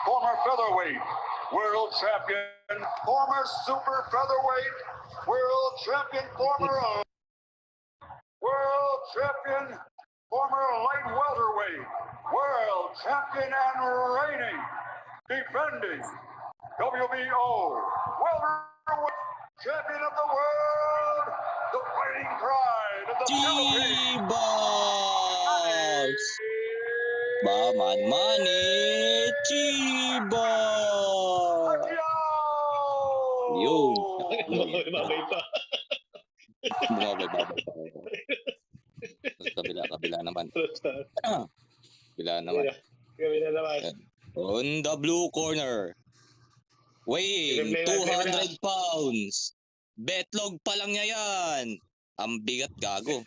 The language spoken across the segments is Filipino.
former featherweight world champion, former super featherweight world champion, former world champion, former light welterweight world champion and reigning, defending WBO welterweight champion of the world, the fighting pride of the Philippines. Chibas! Ba man Chibas! Yun. Babay pa. Bumabay pa. Kabila naman. Kabila naman. Kabila naman. On the blue corner, weighing 200 pounds. Betlog pa lang niya yan. Ang bigat, gago.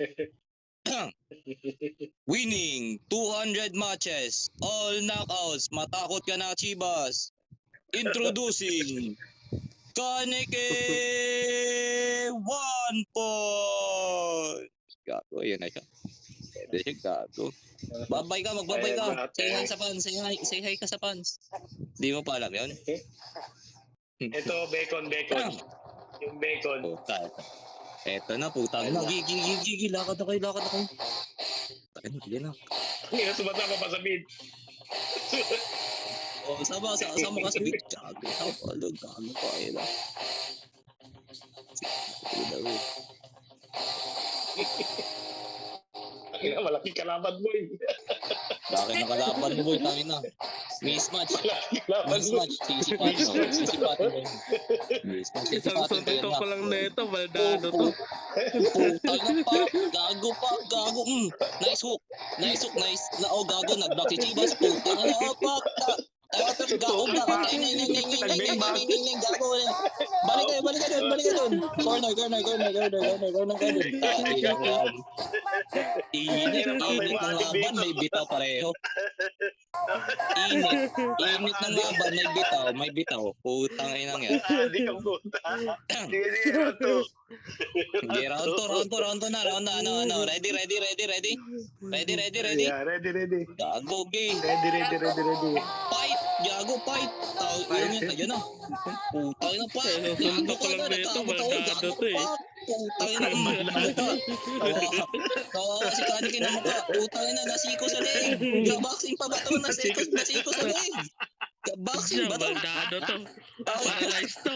Winning 200 matches, all knockouts. Matakot ka na, Chibas. Introducing Kaneki 1 point. Gago, yun na siya. Pwede siya, gago. Magbabay ka. Say hi sa fans. Say hi ka sa fans. Di mo pa alam yun? Ito, bacon. Yung bacon. Puta. Eto na, puta. Gigi, lakad na kayo. Sige na. Hindi na sumatama pa sa mid. Sama ka sa beat. Gago pa. Ayun na. Sige na, Malaki kalaban mo eh. Bakit nakalaban mo, boy? Tangin na. Mismatch. Sisipat. Isang sundito pa lang na ito, Maldado to. Gago pa. Nice hook. Gago. Nag-block si Chibas. Putang na. Gago. Balik kayo dun. Corner. Init ng laban, may bitaw pareho. Init ng laban, may bitaw. Putang inang yan. Hindi ka puta. Sige, Round to na. Ready? Yeah, ready. Gago, gay. Ready. Fight. Ayun na. Putang na pa. Sundo ko lang na ito, Maldado to eh. Putang na. Kawawa si Kaneki na mukha. Putang na, nasiko sa leg. Kaboxing pa ba ito? Nasiko sa leg. Kaboxing ba ito? Maldado to. Paralyzed to.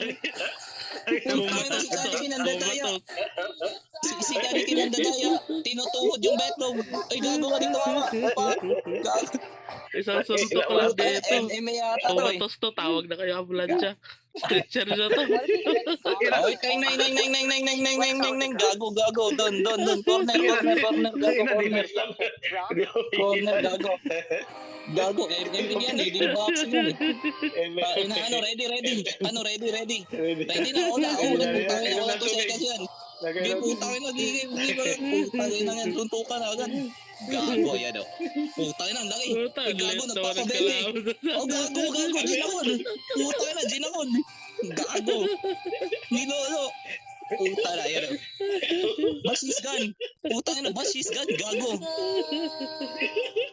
Putang na si Kaneki nandadaya. Si Kaneki nandadaya. Tinutuhod yung betlog. Ay, gago ka dito, mama. Gago. Isang sunto ko lang dito. MMA yata to eh. Umatos to, tawag na kayo ambulansya. Stretcher na to. Oy, nang. Gago. Don. Corner. Gago. Gago, yan eh. Di boxing yan eh. Ready. Ready na, una. Wala 2 seconds yan. Hindi, putang na, putang na yan. Tuntukan na agad. Gago, yan o. Putang na, laki. Gago, nagpapabebe. Gago. Ginakon. Gago. Nilolo. Puta na, yan o. Basis gun. Putang na, basis gun. Gago.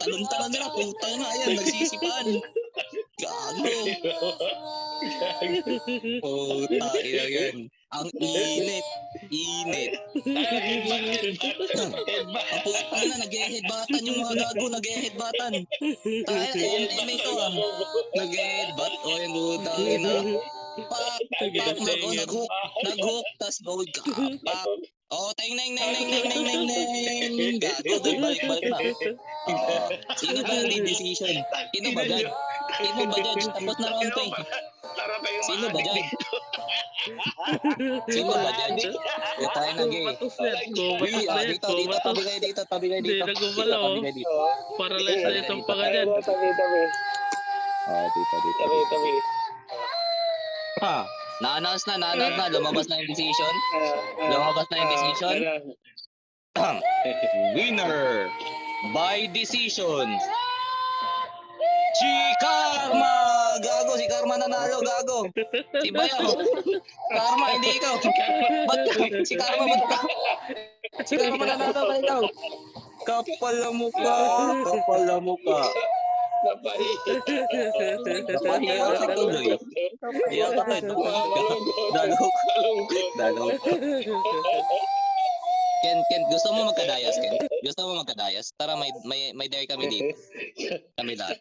Talon nila. Putang na, ayan. Nagsisipan. Gago. Puta, yan. Ang init. Ang putang na, nag-headbatan yung mga gago. Nag-headbatan. Tayo, MMA to ah. Nag-headbat. O, yung putang na. Pak, nag-hook, tas bawid ka. Pak. Oh, neng. Gago, balik na. Sino ba ang decision? Sino ba judge? Tapos na round 3. Sino ba judge? Ito tayo na gay. Dito, tabi kayo dito. Hindi nagumalaw. Paralyzed na itong pangalan. Tabi. Na-announce na. Lumabas na yung decision. Winner by decision. Si Karma! Gago, si Karma nanalo, gago. Si Bayaw. Karma, hindi ikaw. Ba't si Karma ba't si Karma nanalo ka ikaw? Kapal na mukha. Napahiya si Tuloy. Hiya ka rin. Gago. Gago. Ken, gusto mo magkadayas, Ken? Gusto mo magkadayas? Tara, may dare kami dito. Kami lahat.